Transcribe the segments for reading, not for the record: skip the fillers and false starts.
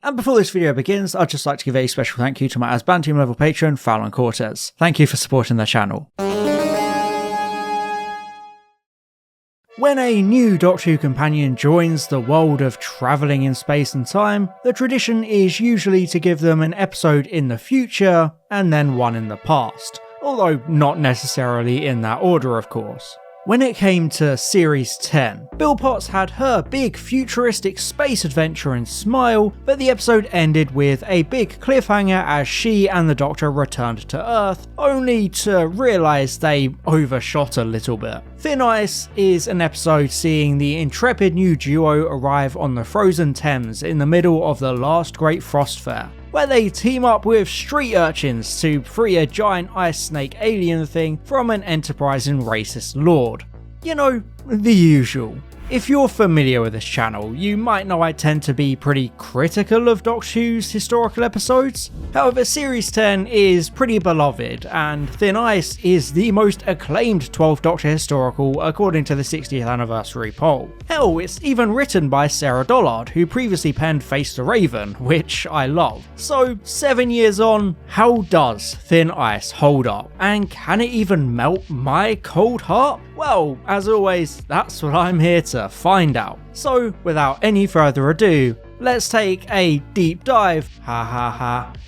And before this video begins, I'd just like to give a special thank you to my Asbantium level patron, Fallon Cortez. Thank you for supporting the channel. When a new Doctor Who companion joins the world of travelling in space and time, the tradition is usually to give them an episode in the future and then one in the past, although not necessarily in that order of course. When it came to Series 10, Bill Potts had her big futuristic space adventure in Smile, but the episode ended with a big cliffhanger as she and the Doctor returned to Earth, only to realise they overshot a little bit. Thin Ice is an episode seeing the intrepid new duo arrive on the frozen Thames in the middle of the last Great Frost Fair, where they team up with street urchins to free a giant ice snake alien thing from an enterprising racist lord. You know, the usual. If you're familiar with this channel, you might know I tend to be pretty critical of Doctor Who's historical episodes. However, Series 10 is pretty beloved, and Thin Ice is the most acclaimed 12th Doctor historical according to the 60th anniversary poll. Hell, it's even written by Sarah Dollard, who previously penned Face the Raven, which I love. So, 7 years on, how does Thin Ice hold up? And can it even melt my cold heart? Well, as always, that's what I'm here to find out. So, without any further ado, let's take a deep dive,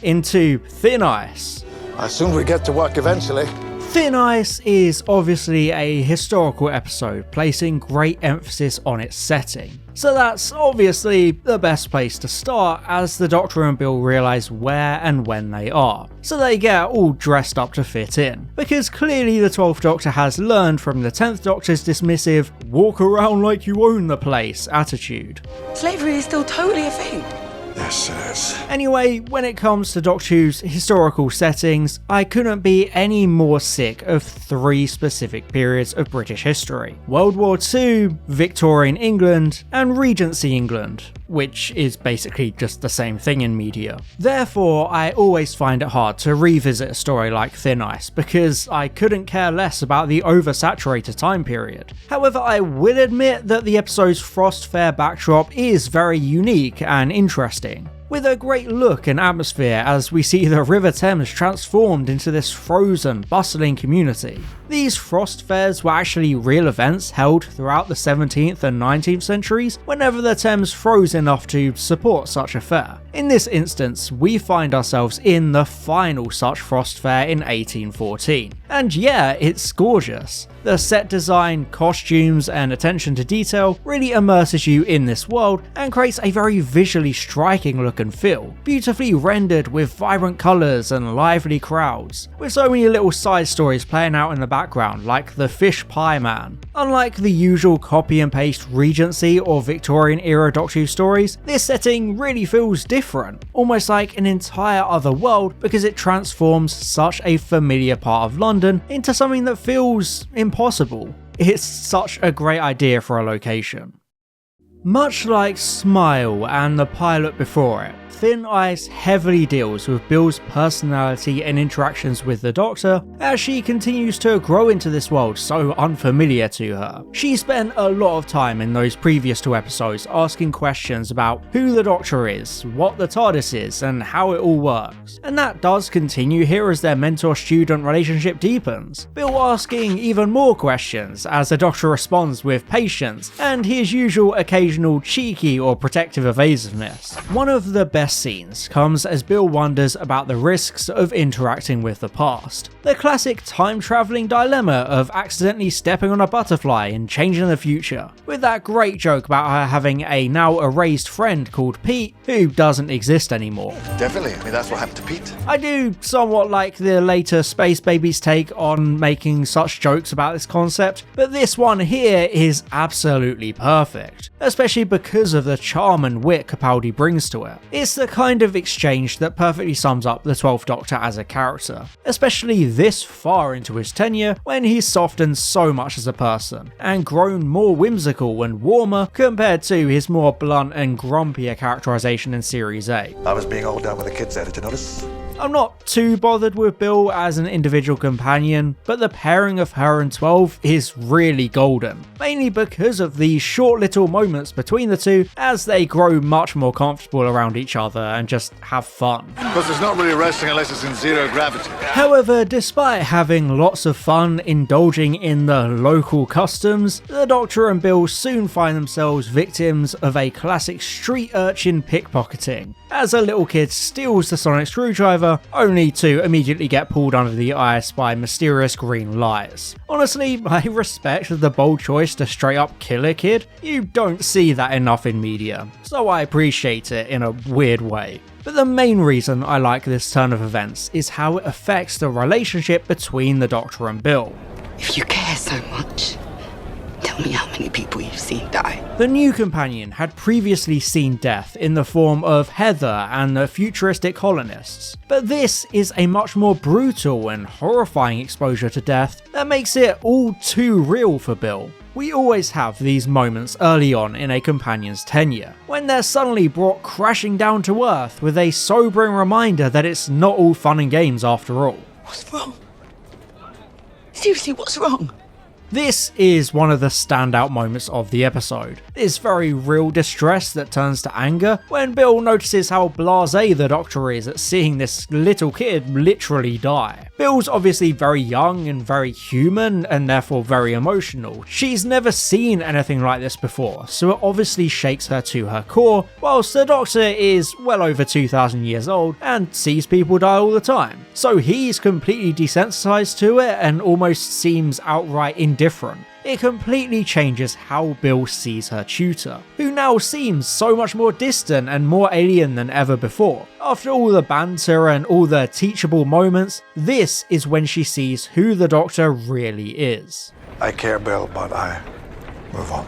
into Thin Ice. I assume we get to work eventually. Thin Ice is obviously a historical episode, placing great emphasis on its setting. So that's obviously the best place to start, as the Doctor and Bill realise where and when they are. So they get all dressed up to fit in, because clearly the 12th Doctor has learned from the 10th Doctor's dismissive, walk around like you own the place attitude. Slavery is still totally a thing. Yes, it is. Anyway, when it comes to Doctor Who's historical settings, I couldn't be any more sick of three specific periods of British history: World War II, Victorian England, and Regency England, which is basically just the same thing in media. Therefore, I always find it hard to revisit a story like Thin Ice, because I couldn't care less about the oversaturated time period. However, I will admit that the episode's Frost Fair backdrop is very unique and interesting, with a great look and atmosphere as we see the River Thames transformed into this frozen, bustling community. These Frost Fairs were actually real events held throughout the 17th and 19th centuries whenever the Thames froze enough to support such a fair. In this instance, we find ourselves in the final such Frost Fair in 1814. And yeah, it's gorgeous. The set design, costumes, and attention to detail really immerses you in this world and creates a very visually striking look and feel, beautifully rendered with vibrant colours and lively crowds, with so many little side stories playing out in the background, like the Fish Pie Man. Unlike the usual copy and paste Regency or Victorian era Doctor Who stories, this setting really feels different, almost like an entire other world, because it transforms such a familiar part of London into something that feels impossible. It's such a great idea for a location. Much like Smile and the pilot before it, Thin Ice heavily deals with Bill's personality and interactions with the Doctor as she continues to grow into this world so unfamiliar to her. She spent a lot of time in those previous two episodes asking questions about who the Doctor is, what the TARDIS is, and how it all works. And that does continue here as their mentor-student relationship deepens, Bill asking even more questions as the Doctor responds with patience and his usual occasional cheeky or protective evasiveness. One of the best scenes comes as Bill wonders about the risks of interacting with the past. The classic time-travelling dilemma of accidentally stepping on a butterfly and changing the future, with that great joke about her having a now erased friend called Pete who doesn't exist anymore. Definitely, I mean that's what happened to Pete. I do somewhat like the later Space Babies take on making such jokes about this concept, but this one here is absolutely perfect, especially because of the charm and wit Capaldi brings to it. It's the kind of exchange that perfectly sums up the 12th Doctor as a character, especially this far into his tenure when he's softened so much as a person, and grown more whimsical and warmer compared to his more blunt and grumpier characterization in Series 8. I was being all down with the kids there, did you notice? I'm not too bothered with Bill as an individual companion, but the pairing of her and 12 is really golden, mainly because of these short little moments between the two as they grow much more comfortable around each other and just have fun. Because there's not really resting unless it's in zero gravity. However, despite having lots of fun indulging in the local customs, the Doctor and Bill soon find themselves victims of a classic street urchin pickpocketing, as a little kid steals the sonic screwdriver, only to immediately get pulled under the ice by mysterious green lights. Honestly, I respect the bold choice to straight up kill a kid. You don't see that enough in media, so I appreciate it in a weird way. But the main reason I like this turn of events is how it affects the relationship between the Doctor and Bill. If you care so much, tell me how many people you've seen die. The new companion had previously seen death in the form of Heather and the futuristic colonists, but this is a much more brutal and horrifying exposure to death that makes it all too real for Bill. We always have these moments early on in a companion's tenure, when they're suddenly brought crashing down to earth with a sobering reminder that it's not all fun and games after all. What's wrong? Seriously, what's wrong? This is one of the standout moments of the episode. This very real distress that turns to anger when Bill notices how blasé the Doctor is at seeing this little kid literally die. Bill's obviously very young and very human and therefore very emotional. She's never seen anything like this before, so it obviously shakes her to her core, whilst the Doctor is well over 2,000 years old and sees people die all the time. So he's completely desensitized to it and almost seems outright indifferent. It completely changes how Bill sees her tutor, who now seems so much more distant and more alien than ever before. After all the banter and all the teachable moments, this is when she sees who the Doctor really is. I care, Bill, but I move on.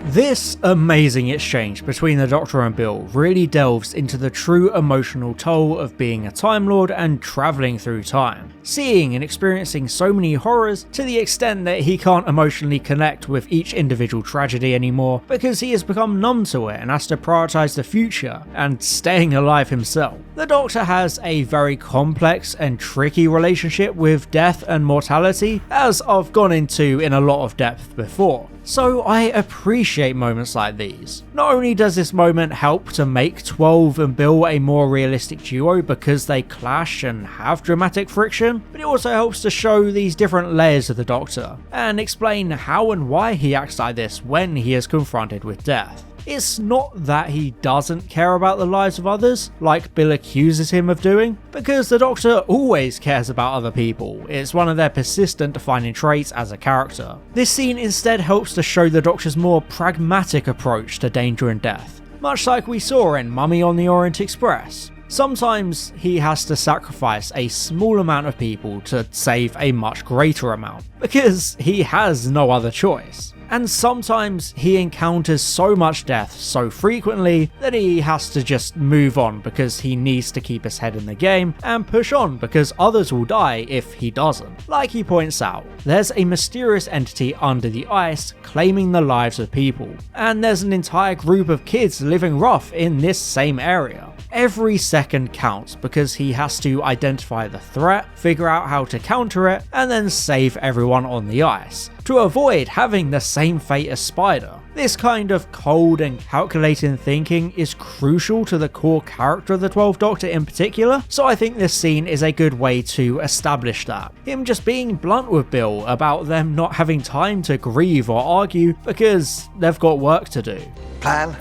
This amazing exchange between the Doctor and Bill really delves into the true emotional toll of being a Time Lord and travelling through time, seeing and experiencing so many horrors to the extent that he can't emotionally connect with each individual tragedy anymore because he has become numb to it and has to prioritise the future and staying alive himself. The Doctor has a very complex and tricky relationship with death and mortality, as I've gone into in a lot of depth before. So I appreciate moments like these. Not only does this moment help to make 12 and Bill a more realistic duo because they clash and have dramatic friction, but it also helps to show these different layers of the Doctor and explain how and why he acts like this when he is confronted with death. It's not that he doesn't care about the lives of others, like Bill accuses him of doing, because the Doctor always cares about other people. It's one of their persistent defining traits as a character. This scene instead helps to show the Doctor's more pragmatic approach to danger and death, much like we saw in Mummy on the Orient Express. Sometimes he has to sacrifice a small amount of people to save a much greater amount, because he has no other choice. And sometimes he encounters so much death so frequently that he has to just move on because he needs to keep his head in the game and push on because others will die if he doesn't. Like he points out, there's a mysterious entity under the ice claiming the lives of people, and there's an entire group of kids living rough in this same area. Every second counts because he has to identify the threat, figure out how to counter it, and then save everyone on the ice, to avoid having the same fate as Spider. This kind of cold and calculating thinking is crucial to the core character of the 12th Doctor in particular, so I think this scene is a good way to establish that. Him just being blunt with Bill about them not having time to grieve or argue because they've got work to do. Plan?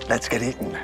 Let's get eating.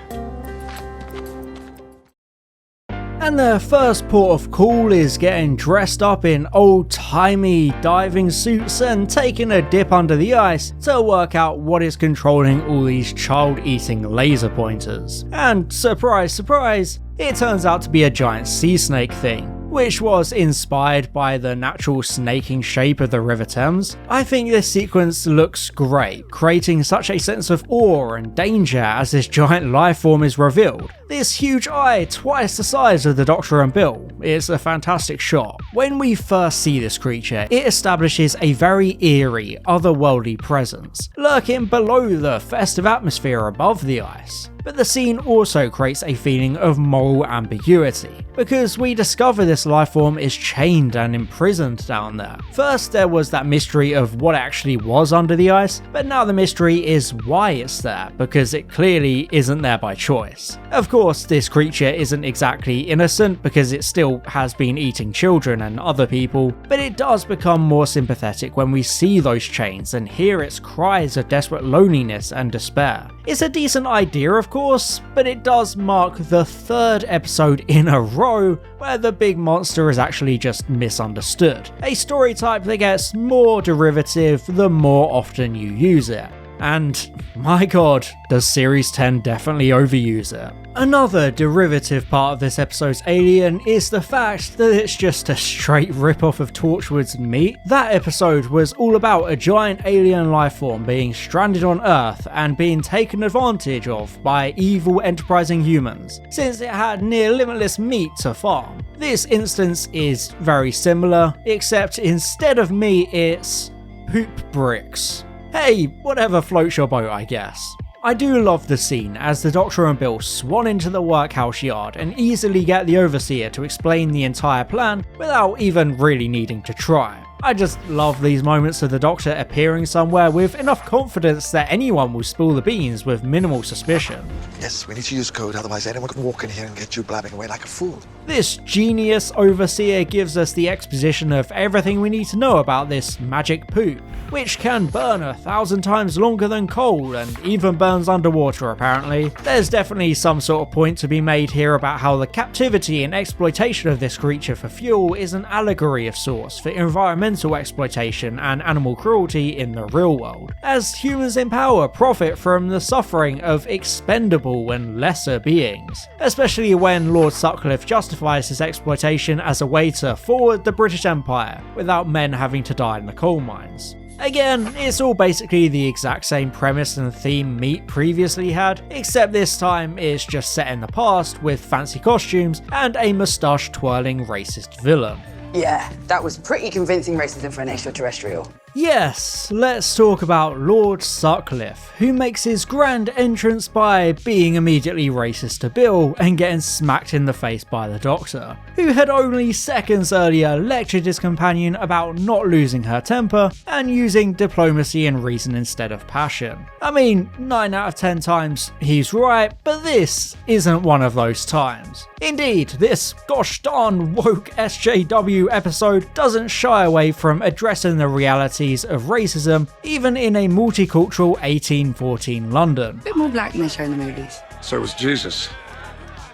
And their first port of call is getting dressed up in old-timey diving suits and taking a dip under the ice to work out what is controlling all these child-eating laser pointers. And surprise, surprise, it turns out to be a giant sea snake thing, which was inspired by the natural snaking shape of the River Thames. I think this sequence looks great, creating such a sense of awe and danger as this giant life form is revealed. This huge eye, twice the size of the Doctor and Bill, is a fantastic shot. When we first see this creature, it establishes a very eerie, otherworldly presence, lurking below the festive atmosphere above the ice. But the scene also creates a feeling of moral ambiguity, because we discover this lifeform is chained and imprisoned down there. First there was that mystery of what actually was under the ice, but now the mystery is why it's there, because it clearly isn't there by choice. Of course, this creature isn't exactly innocent because it still has been eating children and other people, but it does become more sympathetic when we see those chains and hear its cries of desperate loneliness and despair. It's a decent idea, of course, but it does mark the third episode in a row where the big monster is actually just misunderstood. A story type that gets more derivative the more often you use it. And my god, does Series 10 definitely overuse it. Another derivative part of this episode's alien is the fact that it's just a straight rip-off of Torchwood's Meat. That episode was all about a giant alien lifeform being stranded on Earth and being taken advantage of by evil enterprising humans, since it had near limitless meat to farm. This instance is very similar, except instead of meat it's poop bricks. Hey, whatever floats your boat, I guess. I do love the scene as the Doctor and Bill swan into the workhouse yard and easily get the Overseer to explain the entire plan without even really needing to try. I just love these moments of the Doctor appearing somewhere with enough confidence that anyone will spill the beans with minimal suspicion. Yes, we need to use code, otherwise anyone can walk in here and get you blabbing away like a fool. This genius Overseer gives us the exposition of everything we need to know about this magic poop, which can burn 1,000 times longer than coal and even burns underwater apparently. There's definitely some sort of point to be made here about how the captivity and exploitation of this creature for fuel is an allegory of sorts for environmental exploitation and animal cruelty in the real world, as humans in power profit from the suffering of expendable and lesser beings, especially when Lord Sutcliffe justifies his exploitation as a way to forward the British Empire without men having to die in the coal mines. Again, it's all basically the exact same premise and theme Meat previously had, except this time it's just set in the past with fancy costumes and a moustache twirling racist villain. Yeah, that was pretty convincing racism for an extraterrestrial. Yes, let's talk about Lord Sutcliffe, who makes his grand entrance by being immediately racist to Bill and getting smacked in the face by the Doctor, who had only seconds earlier lectured his companion about not losing her temper and using diplomacy and reason instead of passion. I mean, 9 out of 10 times he's right, but this isn't one of those times. Indeed, this gosh darn woke SJW episode doesn't shy away from addressing the realities of racism, even in a multicultural 1814 London. A bit more black than they show in the movies. So was Jesus.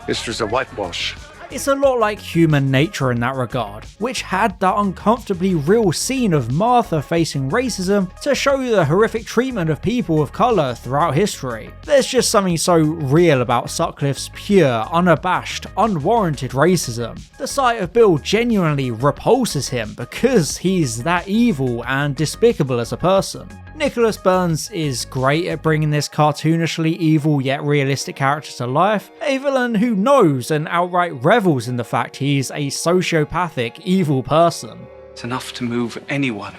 History's a whitewash. It's a lot like Human Nature in that regard, which had that uncomfortably real scene of Martha facing racism to show you the horrific treatment of people of colour throughout history. There's just something so real about Sutcliffe's pure, unabashed, unwarranted racism. The sight of Bill genuinely repulses him because he's that evil and despicable as a person. Nicholas Burns is great at bringing this cartoonishly evil yet realistic character to life, a villain who knows and outright revels in the fact he's a sociopathic, evil person. It's enough to move anyone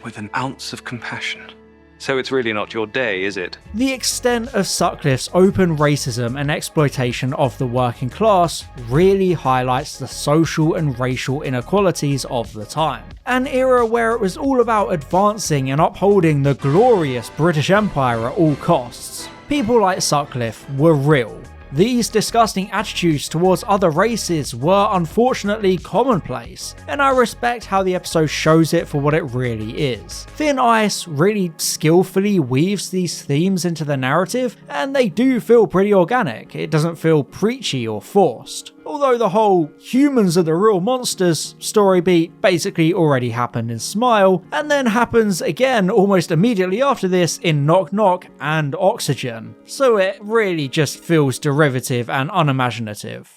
with an ounce of compassion. So it's really not your day, is it? The extent of Sutcliffe's open racism and exploitation of the working class really highlights the social and racial inequalities of the time. An era where it was all about advancing and upholding the glorious British Empire at all costs. People like Sutcliffe were real. These disgusting attitudes towards other races were unfortunately commonplace, and I respect how the episode shows it for what it really is. Thin Ice really skillfully weaves these themes into the narrative, and they do feel pretty organic. It doesn't feel preachy or forced. Although the whole humans are the real monsters story beat basically already happened in Smile, and then happens again almost immediately after this in Knock Knock and Oxygen, so it really just feels derivative and unimaginative.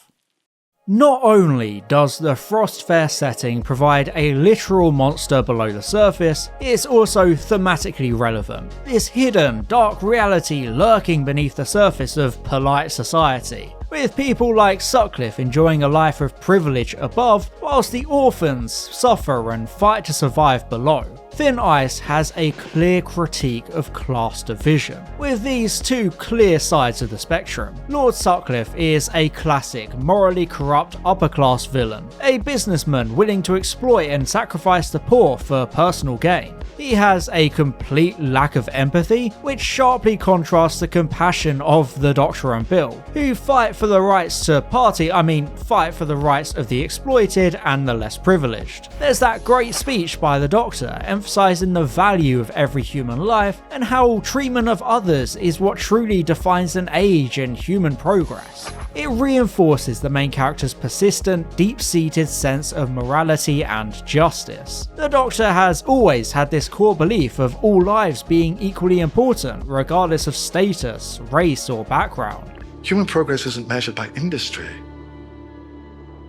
Not only does the Frostfair setting provide a literal monster below the surface, it's also thematically relevant. This hidden, dark reality lurking beneath the surface of polite society, with people like Sutcliffe enjoying a life of privilege above, whilst the orphans suffer and fight to survive below. Thin Ice has a clear critique of class division, with these two clear sides of the spectrum. Lord Sutcliffe is a classic, morally corrupt upper-class villain, a businessman willing to exploit and sacrifice the poor for personal gain. He has a complete lack of empathy, which sharply contrasts the compassion of the Doctor and Bill, who fight for the rights to fight for the rights of the exploited and the less privileged. There's that great speech by the Doctor emphasizing the value of every human life and how treatment of others is what truly defines an age and human progress. It reinforces the main character's persistent, deep-seated sense of morality and justice. The Doctor has always had this core belief of all lives being equally important, regardless of status, race, or background. Human progress isn't measured by industry.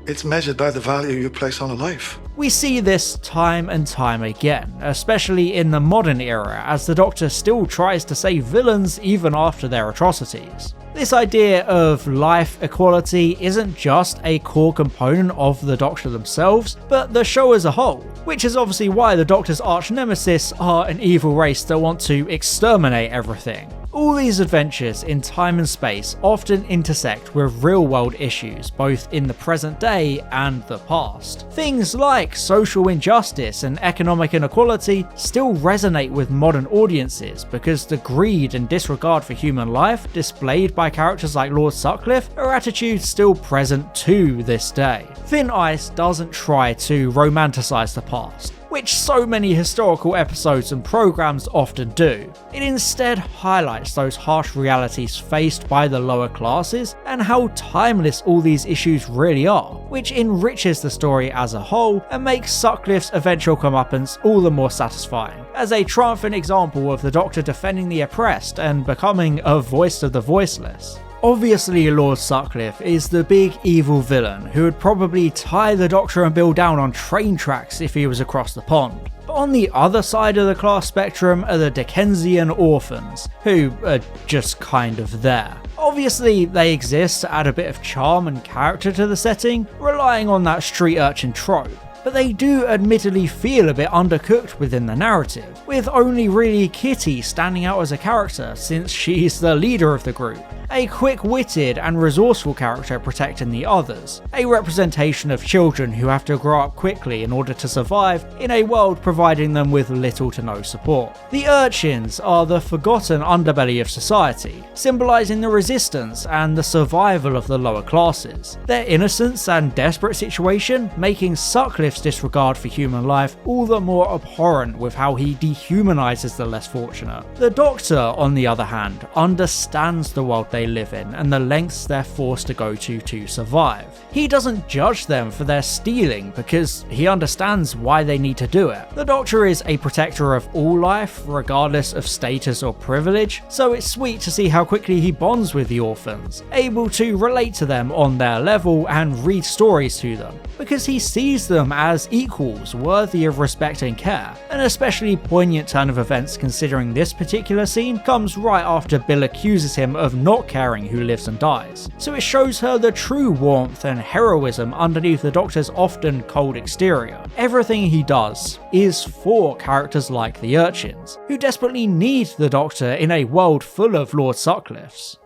It's measured by the value you place on a life. We see this time and time again, especially in the modern era, as the Doctor still tries to save villains even after their atrocities. This idea of life equality isn't just a core component of the Doctor themselves, but the show as a whole, which is obviously why the Doctor's arch nemesis are an evil race that want to exterminate everything. All these adventures in time and space often intersect with real-world issues, both in the present day and the past. Things like social injustice and economic inequality still resonate with modern audiences because the greed and disregard for human life displayed by characters like Lord Sutcliffe are attitudes still present to this day. Thin Ice doesn't try to romanticize the past, which so many historical episodes and programs often do. It instead highlights those harsh realities faced by the lower classes and how timeless all these issues really are, which enriches the story as a whole and makes Sutcliffe's eventual comeuppance all the more satisfying, as a triumphant example of the Doctor defending the oppressed and becoming a voice of the voiceless. Obviously, Lord Sutcliffe is the big evil villain who would probably tie the Doctor and Bill down on train tracks if he was across the pond. But on the other side of the class spectrum are the Dickensian orphans, who are just kind of there. Obviously, they exist to add a bit of charm and character to the setting, relying on that street urchin trope. But they do admittedly feel a bit undercooked within the narrative, with only really Kitty standing out as a character since she's the leader of the group, a quick-witted and resourceful character protecting the others, a representation of children who have to grow up quickly in order to survive in a world providing them with little to no support. The urchins are the forgotten underbelly of society, symbolising the resistance and the survival of the lower classes. Their innocence and desperate situation making Sutcliffe's disregard for human life all the more abhorrent with how he dehumanises the less fortunate. The Doctor, on the other hand, understands the world they live in and the lengths they're forced to go to survive. He doesn't judge them for their stealing because he understands why they need to do it. The Doctor is a protector of all life, regardless of status or privilege, so it's sweet to see how quickly he bonds with the orphans, able to relate to them on their level and read stories to them, because he sees them as equals worthy of respect and care. An especially poignant turn of events considering this particular scene comes right after Bill accuses him of not caring who lives and dies, so it shows her the true warmth and heroism underneath the Doctor's often cold exterior. Everything he does is for characters like the urchins, who desperately need the Doctor in a world full of Lord Sutcliffes.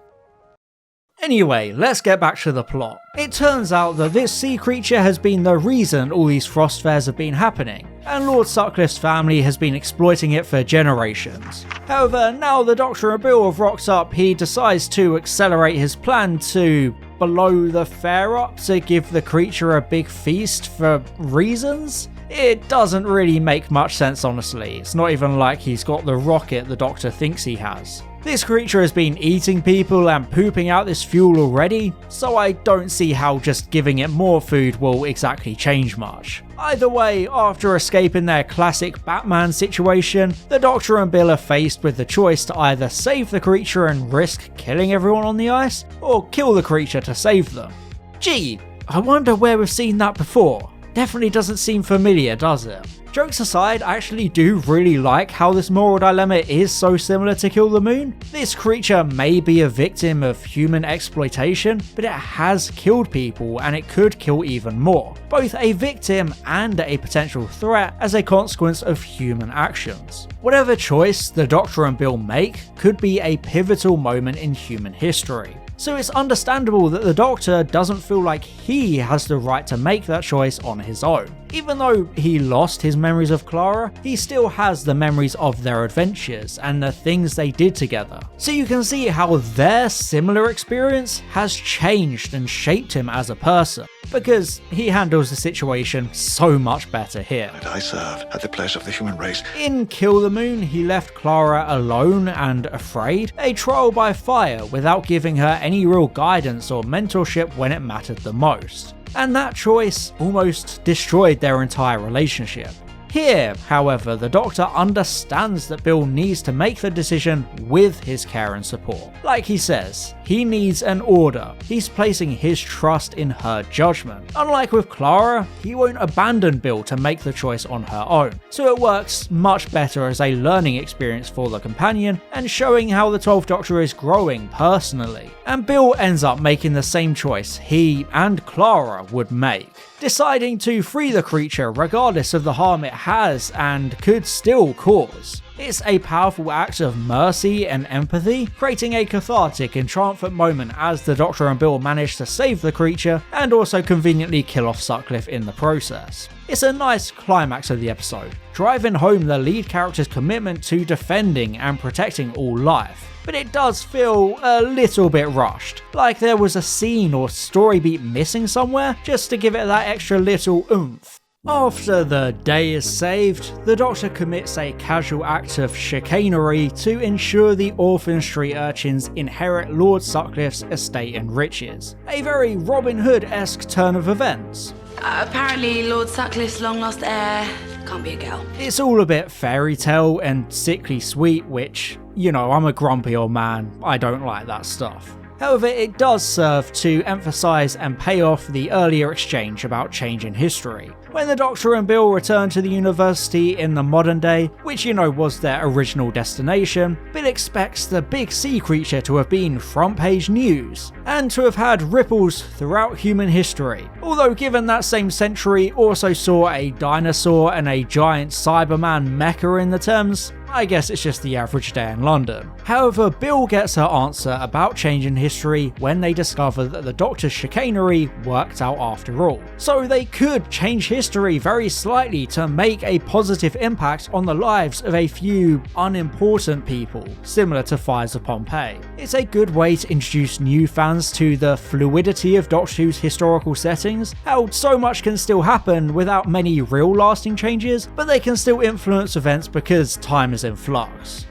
Anyway, let's get back to the plot. It turns out that this sea creature has been the reason all these frost fairs have been happening, and Lord Sutcliffe's family has been exploiting it for generations. However, now the Doctor and Bill have rocked up, he decides to accelerate his plan to blow the fair up to give the creature a big feast for reasons? It doesn't really make much sense, honestly. It's not even like he's got the rocket the Doctor thinks he has. This creature has been eating people and pooping out this fuel already, so I don't see how just giving it more food will exactly change much. Either way, after escaping their classic Batman situation, the Doctor and Bill are faced with the choice to either save the creature and risk killing everyone on the ice, or kill the creature to save them. Gee, I wonder where we've seen that before. Definitely doesn't seem familiar, does it? Jokes aside, I actually do really like how this moral dilemma is so similar to Kill the Moon. This creature may be a victim of human exploitation, but it has killed people and it could kill even more, both a victim and a potential threat as a consequence of human actions. Whatever choice the Doctor and Bill make could be a pivotal moment in human history. So it's understandable that the Doctor doesn't feel like he has the right to make that choice on his own. Even though he lost his memories of Clara, he still has the memories of their adventures and the things they did together. So you can see how their similar experience has changed and shaped him as a person, because he handles the situation so much better here. I serve at the pleasure of the human race. In Kill the Moon, he left Clara alone and afraid, a trial by fire without giving her any real guidance or mentorship when it mattered the most. And that choice almost destroyed their entire relationship. Here, however, the Doctor understands that Bill needs to make the decision with his care and support. Like he says, he needs an order. He's placing his trust in her judgment. Unlike with Clara, he won't abandon Bill to make the choice on her own. So it works much better as a learning experience for the companion and showing how the 12th Doctor is growing personally. And Bill ends up making the same choice he and Clara would make, deciding to free the creature regardless of the harm it has and could still cause. It's a powerful act of mercy and empathy, creating a cathartic and triumphant moment as the Doctor and Bill manage to save the creature and also conveniently kill off Sutcliffe in the process. It's a nice climax of the episode, driving home the lead character's commitment to defending and protecting all life. But it does feel a little bit rushed, like there was a scene or story beat missing somewhere just to give it that extra little oomph. After the day is saved, the Doctor commits a casual act of chicanery to ensure the orphan street urchins inherit Lord Sutcliffe's estate and riches. A very Robin Hood-esque turn of events. Apparently Lord Sutcliffe's long-lost heir can't be a girl. It's all a bit fairy tale and sickly sweet, which, you know, I'm a grumpy old man, I don't like that stuff. However, it does serve to emphasise and pay off the earlier exchange about change in history. When the Doctor and Bill return to the university in the modern day, which you know was their original destination, Bill expects the big sea creature to have been front page news, and to have had ripples throughout human history. Although given that same century also saw a dinosaur and a giant Cyberman mecha in the Thames, I guess it's just the average day in London. However, Bill gets her answer about change in history when they discover that the Doctor's chicanery worked out after all. So they could change history very slightly to make a positive impact on the lives of a few unimportant people, similar to Fires of Pompeii. It's a good way to introduce new fans to the fluidity of Doctor Who's historical settings, how so much can still happen without many real lasting changes, but they can still influence events because time is in flux.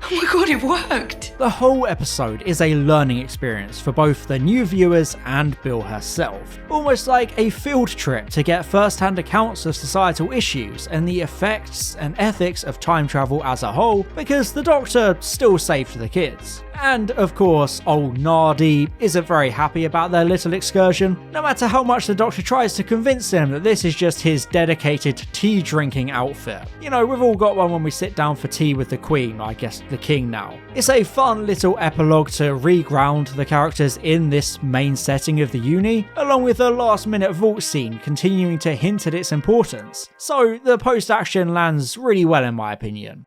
Oh my god, it worked! The whole episode is a learning experience for both the new viewers and Bill herself, almost like a field trip to get first-hand accounts of societal issues and the effects and ethics of time travel as a whole, because the Doctor still saved the kids. And of course, old Nardi isn't very happy about their little excursion, no matter how much the Doctor tries to convince him that this is just his dedicated tea drinking outfit. You know, we've all got one when we sit down for tea with the Queen, I guess the King now. It's a fun little epilogue to re-ground the characters in this main setting of the uni, along with the last minute vault scene continuing to hint at its importance. So the post-action lands really well in my opinion.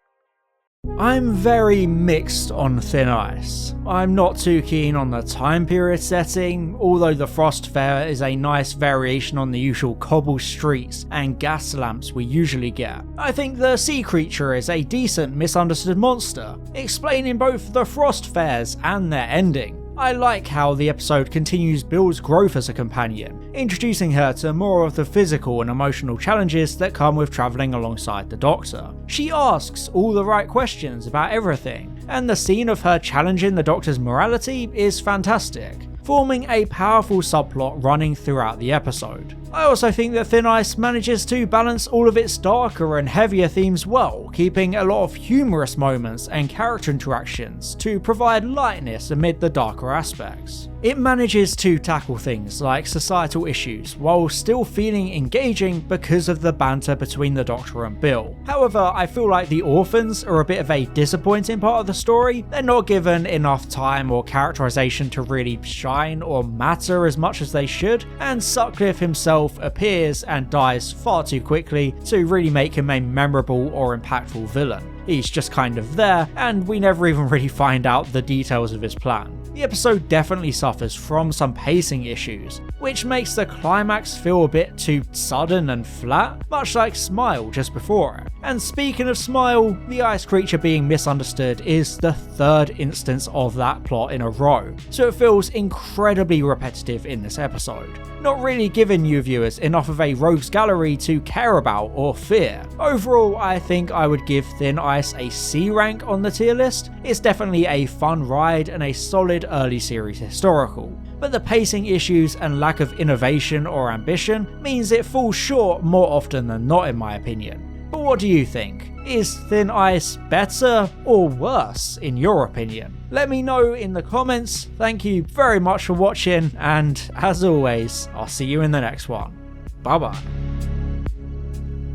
I'm very mixed on Thin Ice. I'm not too keen on the time period setting, although the Frost Fair is a nice variation on the usual cobble streets and gas lamps we usually get. I think the sea creature is a decent misunderstood monster, explaining both the Frost Fairs and their ending. I like how the episode continues Bill's growth as a companion, introducing her to more of the physical and emotional challenges that come with travelling alongside the Doctor. She asks all the right questions about everything, and the scene of her challenging the Doctor's morality is fantastic, forming a powerful subplot running throughout the episode. I also think that Thin Ice manages to balance all of its darker and heavier themes well, keeping a lot of humorous moments and character interactions to provide lightness amid the darker aspects. It manages to tackle things like societal issues while still feeling engaging because of the banter between the Doctor and Bill. However, I feel like the orphans are a bit of a disappointing part of the story. They're not given enough time or characterization to really shine or matter as much as they should, and Sutcliffe himself appears and dies far too quickly to really make him a memorable or impactful villain. He's just kind of there, and we never even really find out the details of his plan. The episode definitely suffers from some pacing issues, which makes the climax feel a bit too sudden and flat, much like Smile just before it. And speaking of Smile, the ice creature being misunderstood is the third instance of that plot in a row, so it feels incredibly repetitive in this episode, not really giving you viewers enough of a rogues gallery to care about or fear. Overall, I think I would give Thin Ice a C rank on the tier list. It's definitely a fun ride and a solid early series historical, but the pacing issues and lack of innovation or ambition means it falls short more often than not in my opinion. But what do you think? Is Thin Ice better or worse in your opinion? Let me know in the comments. Thank you very much for watching, and as always, I'll see you in the next one. Bye bye.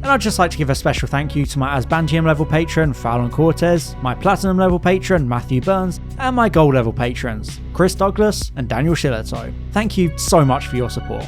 And I'd just like to give a special thank you to my Asbantium level patron Fallon Cortez, my Platinum level patron Matthew Burns, and my Gold level patrons Chris Douglas and Daniel Shillito. Thank you so much for your support.